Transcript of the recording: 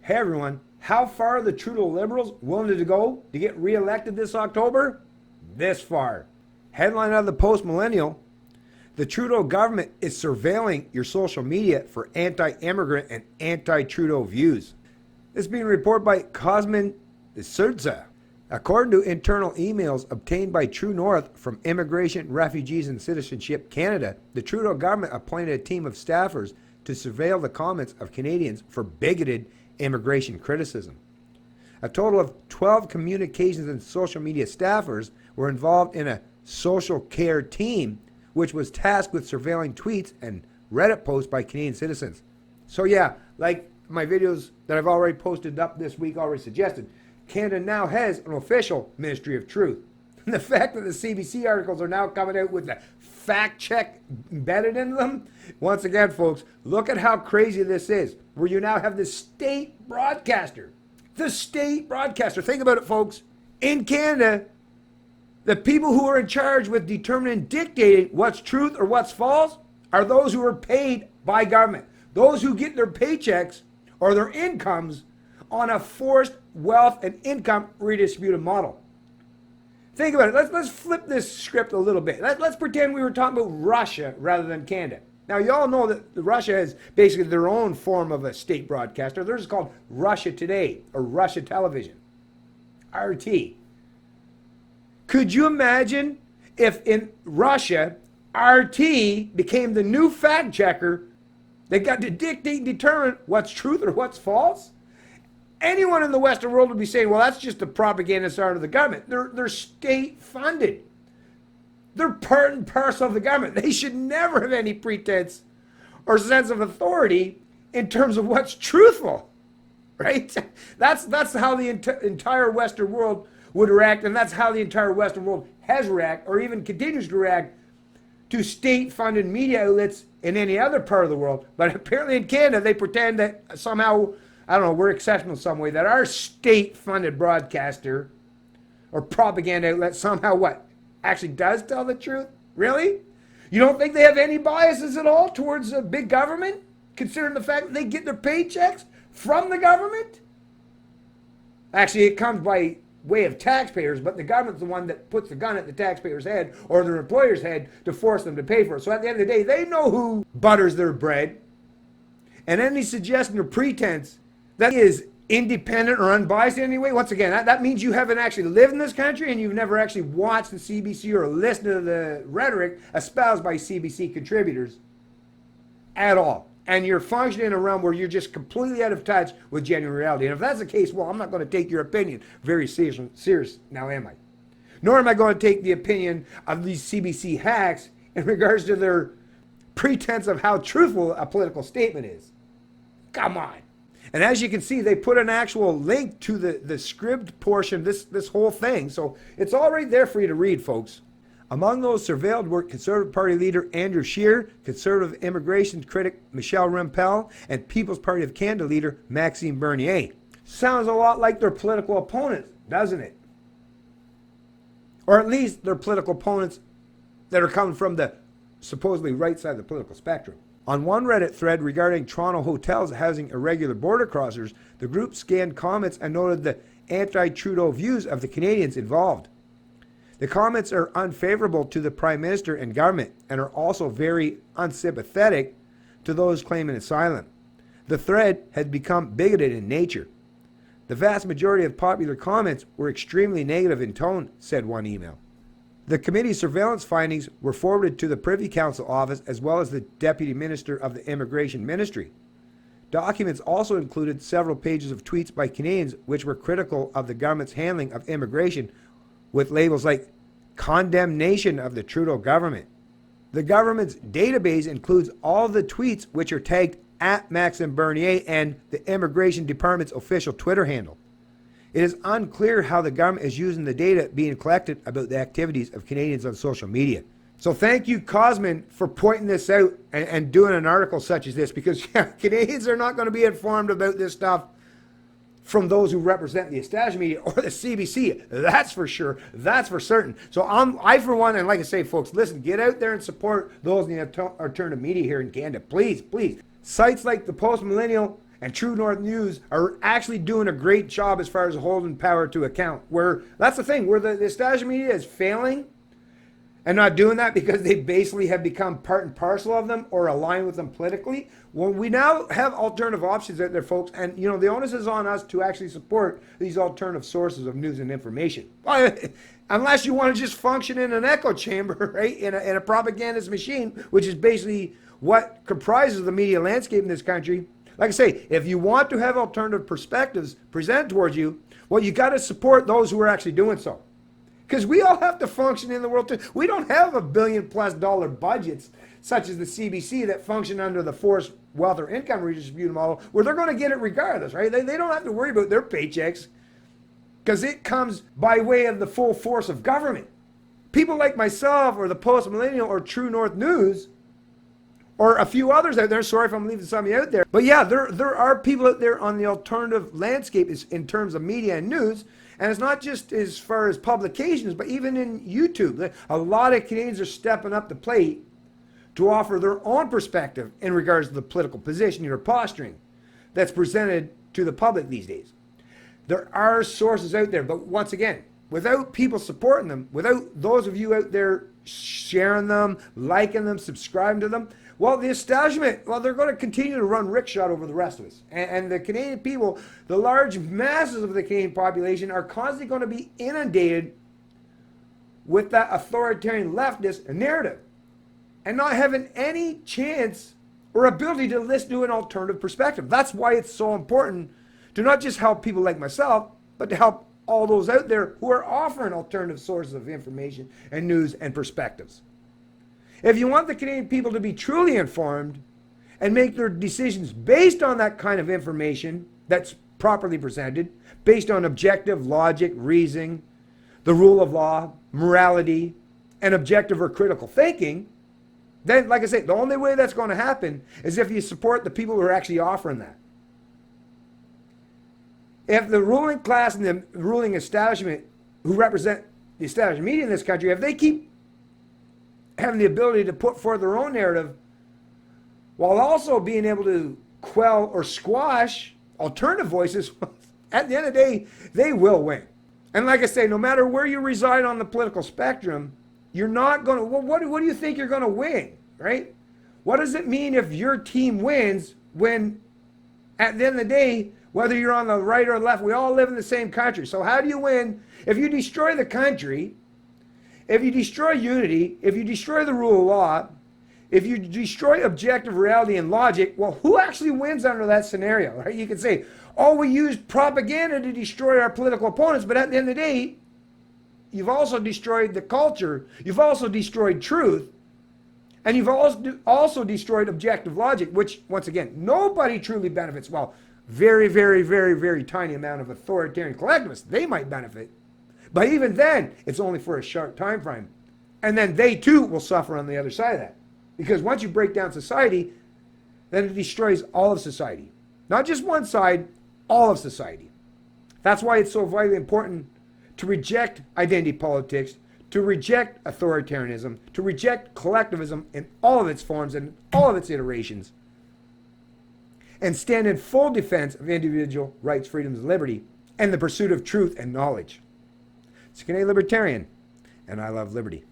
Hey everyone, how far are the Trudeau Liberals willing to go to get re-elected this October? This far. Headline of the Post-Millennial: the Trudeau government is surveilling your social media for anti-immigrant and anti-Trudeau views. This is being reported by Cosmin Surza. According to internal emails obtained by True North from Immigration, Refugees and Citizenship Canada, the Trudeau government appointed a team of staffers to surveil the comments of Canadians for bigoted immigration criticism. A total of 12 communications and social media staffers were involved in a social care team, which was tasked with surveilling tweets and Reddit posts by Canadian citizens. So yeah, like my videos that I've already posted up this week already suggested, Canada now has an official Ministry of Truth. And the fact that the CBC articles are now coming out with the fact check embedded in them, once again, folks, look at how crazy this is, where you now have the state broadcaster. The state broadcaster. Think about it, folks. In Canada, the people who are in charge with determining and dictating what's truth or what's false are those who are paid by government. Those who get their paychecks or their incomes on a forced wealth and income redistributive model. Think about it. Let's flip this script a little bit. Let's pretend we were talking about Russia rather than Canada. Now, you all know that Russia has basically their own form of a state broadcaster. Theirs is called Russia Today or Russia Television, RT. Could you imagine if in Russia, RT became the new fact checker that got to dictate and determine what's truth or what's false? Anyone in the Western world would be saying, well, that's just the propagandist arm of the government. They're state funded. They're part and parcel of the government. They should never have any pretense or sense of authority in terms of what's truthful, right? That's how the entire Western world would react, and that's how the entire Western world has reacted, or even continues to react, to state-funded media outlets in any other part of the world. But apparently in Canada, they pretend that somehow, I don't know, we're exceptional in some way, that our state-funded broadcaster or propaganda outlet somehow what? Actually does tell the truth? Really? You don't think they have any biases at all towards a big government, considering the fact that they get their paychecks from the government? Actually, it comes by way of taxpayers, but the government's the one that puts the gun at the taxpayer's head or their employer's head to force them to pay for it. So at the end of the day, they know who butters their bread. And any suggestion or pretense that is independent or unbiased in any way, once again, that means you haven't actually lived in this country and you've never actually watched the CBC or listened to the rhetoric espoused by CBC contributors at all. And you're functioning in a realm where you're just completely out of touch with genuine reality. And if that's the case, well, I'm not going to take your opinion very serious now, am I? Nor am I going to take the opinion of these CBC hacks in regards to their pretense of how truthful a political statement is. Come on. And as you can see, they put an actual link to the script portion, this whole thing. So it's all right there for you to read, folks. Among those surveilled were Conservative Party leader Andrew Scheer, Conservative immigration critic Michelle Rempel, and People's Party of Canada leader Maxime Bernier. Sounds a lot like their political opponents, doesn't it? Or at least their political opponents that are coming from the supposedly right side of the political spectrum. On one Reddit thread regarding Toronto hotels housing irregular border crossers, the group scanned comments and noted the anti-Trudeau views of the Canadians involved. The comments are unfavorable to the Prime Minister and government and are also very unsympathetic to those claiming asylum. The thread has become bigoted in nature. The vast majority of popular comments were extremely negative in tone, said one email. The committee's surveillance findings were forwarded to the Privy Council office as well as the Deputy Minister of the Immigration Ministry. Documents also included several pages of tweets by Canadians which were critical of the government's handling of immigration, with labels like condemnation of the Trudeau government. The government's database includes all the tweets which are tagged at Maxime Bernier and the Immigration Department's official Twitter handle. It is unclear how the government is using the data being collected about the activities of Canadians on social media. So thank you, Cosmin, for pointing this out and doing an article such as this, because Canadians are not going to be informed about this stuff from those who represent the established media or the CBC. That's for sure. That's for certain. So I for one, and like I say, folks, listen, get out there and support those in the alternative media here in Canada. Please, please. Sites like the Post-Millennial and True North News are actually doing a great job as far as holding power to account. Where that's the thing, where the establishment media is failing and not doing that because they basically have become part and parcel of them or aligned with them politically. Well, we now have alternative options out there, folks, and the onus is on us to actually support these alternative sources of news and information. Unless you want to just function in an echo chamber, right, in a propagandist machine, which is basically what comprises the media landscape in this country. Like I say, if you want to have alternative perspectives presented towards you, well, you got to support those who are actually doing so. Because we all have to function in the world too. We don't have $1 billion+ budgets, such as the CBC, that function under the forced wealth or income redistribution model, where they're going to get it regardless, right? They don't have to worry about their paychecks, because it comes by way of the full force of government. People like myself, or the Post-Millennial, or True North News, or a few others out there, sorry if I'm leaving some of you out there, but yeah, there are people out there on the alternative landscape in terms of media and news. And it's not just as far as publications, but even in YouTube. A lot of Canadians are stepping up the plate to offer their own perspective in regards to the political positioning or posturing that's presented to the public these days. There are sources out there, but once again, without people supporting them, without those of you out there sharing them, liking them, subscribing to them, well, the establishment, well, they're going to continue to run rickshot over the rest of us. And the Canadian people, the large masses of the Canadian population, are constantly going to be inundated with that authoritarian leftist narrative and not having any chance or ability to listen to an alternative perspective. That's why it's so important to not just help people like myself, but to help all those out there who are offering alternative sources of information and news and perspectives. If you want the Canadian people to be truly informed and make their decisions based on that kind of information that's properly presented, based on objective logic, reasoning, the rule of law, morality, and objective or critical thinking, then, like I say, the only way that's going to happen is if you support the people who are actually offering that. If the ruling class and the ruling establishment who represent the established media in this country, if they keep having the ability to put forth their own narrative while also being able to quell or squash alternative voices, at the end of the day, they will win. And like I say, no matter where you reside on the political spectrum, you're not going to, well, what do you think you're going to win, right? What does it mean if your team wins when, at the end of the day, whether you're on the right or left, we all live in the same country. So how do you win if you destroy the country, if you destroy unity, if you destroy the rule of law, if you destroy objective reality and logic? Well, who actually wins under that scenario, right? You can say, oh, we used propaganda to destroy our political opponents, but at the end of the day, you've also destroyed the culture, you've also destroyed truth, and you've also destroyed objective logic, which, once again, nobody truly benefits. Well, very, very, very, very tiny amount of authoritarian collectivists, they might benefit. But even then, it's only for a short time frame. And then they too will suffer on the other side of that. Because once you break down society, then it destroys all of society. Not just one side, all of society. That's why it's so vitally important to reject identity politics, to reject authoritarianism, to reject collectivism in all of its forms and all of its iterations, and stand in full defense of individual rights, freedoms, and liberty, and the pursuit of truth and knowledge. It's Canadian Libertarian, and I love liberty.